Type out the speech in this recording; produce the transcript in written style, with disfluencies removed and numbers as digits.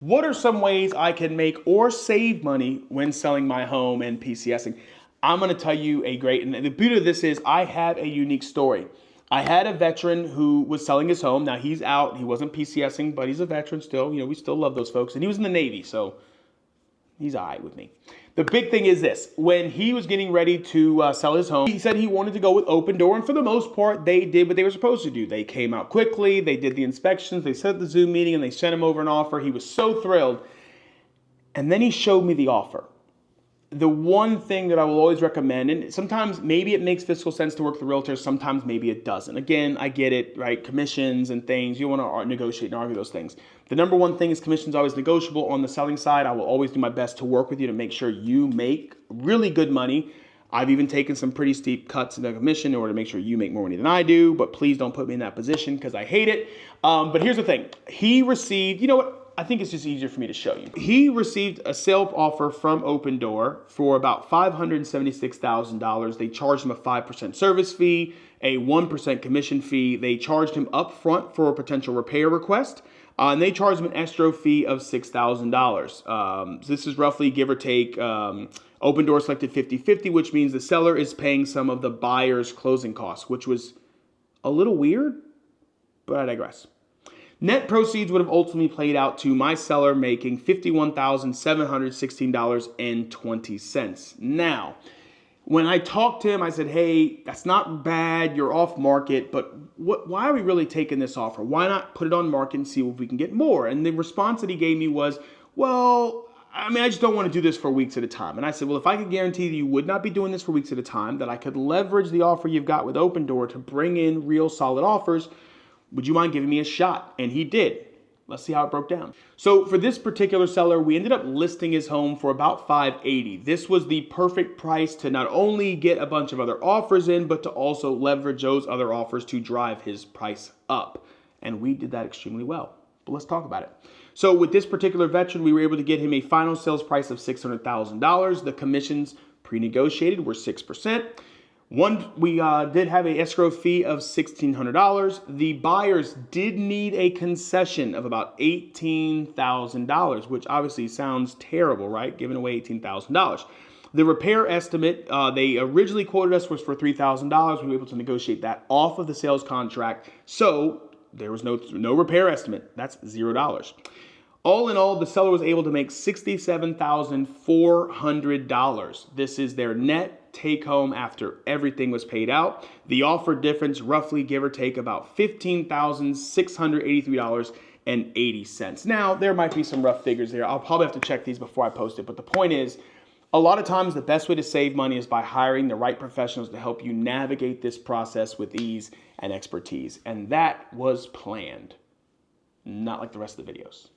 What are some ways I can make or save money when selling my home and PCSing? I'm going to tell you and the beauty of this is I have a unique story. I had a veteran who was selling his home. Now he's out. He wasn't PCSing, but he's a veteran still. We still love those folks. And he was in the Navy, so he's all right with me. The big thing is this. When he was getting ready to sell his home, he said he wanted to go with Open Door. And for the most part, they did what they were supposed to do. They came out quickly. They did the inspections. They set up the Zoom meeting, and they sent him over an offer. He was so thrilled. And then he showed me the offer. The one thing that I will always recommend, and sometimes maybe it makes fiscal sense to work with the realtor, sometimes maybe it doesn't. Again, I get it, right? Commissions and things, you want to negotiate and argue those things. The number one thing is commissions always negotiable. On the selling side, I will always do my best to work with you to make sure you make really good money. I've even taken some pretty steep cuts in the commission in order to make sure you make more money than I do, but please don't put me in that position because I hate it. But here's the thing. He received, you know what? I think it's just easier for me to show you. He received a sale offer from Open Door for about $576,000. They charged him a 5% service fee, a 1% commission fee. They charged him up front for a potential repair request. And they charged him an escrow fee of $6,000. So this is roughly, give or take, Open Door selected 50-50, which means the seller is paying some of the buyer's closing costs, which was a little weird, but I digress. Net proceeds would have ultimately played out to my seller making $51,716.20. Now, when I talked to him, I said, hey, that's not bad. You're off market, but why are we really taking this offer? Why not put it on market and see if we can get more? And the response that he gave me was, well, I just don't want to do this for weeks at a time. And I said, well, if I could guarantee that you would not be doing this for weeks at a time, that I could leverage the offer you've got with Open Door to bring in real solid offers, would you mind giving me a shot? And he did. Let's see how it broke down. So for this particular seller, we ended up listing his home for about $580,000. This was the perfect price to not only get a bunch of other offers in, but to also leverage those other offers to drive his price up. And we did that extremely well. But let's talk about it. So with this particular veteran, we were able to get him a final sales price of $600,000. The commissions pre-negotiated were 6%. We did have an escrow fee of $1,600. The buyers did need a concession of about $18,000, which obviously sounds terrible, right? Giving away $18,000. The repair estimate, they originally quoted us was for $3,000. We were able to negotiate that off of the sales contract. So there was no repair estimate. That's $0. All in all, the seller was able to make $67,400. This is their net take home after everything was paid out. The offer difference, roughly give or take, about $15,683.80. Now, there might be some rough figures there. I'll probably have to check these before I post it. But the point is, a lot of times the best way to save money is by hiring the right professionals to help you navigate this process with ease and expertise. And that was planned, not like the rest of the videos.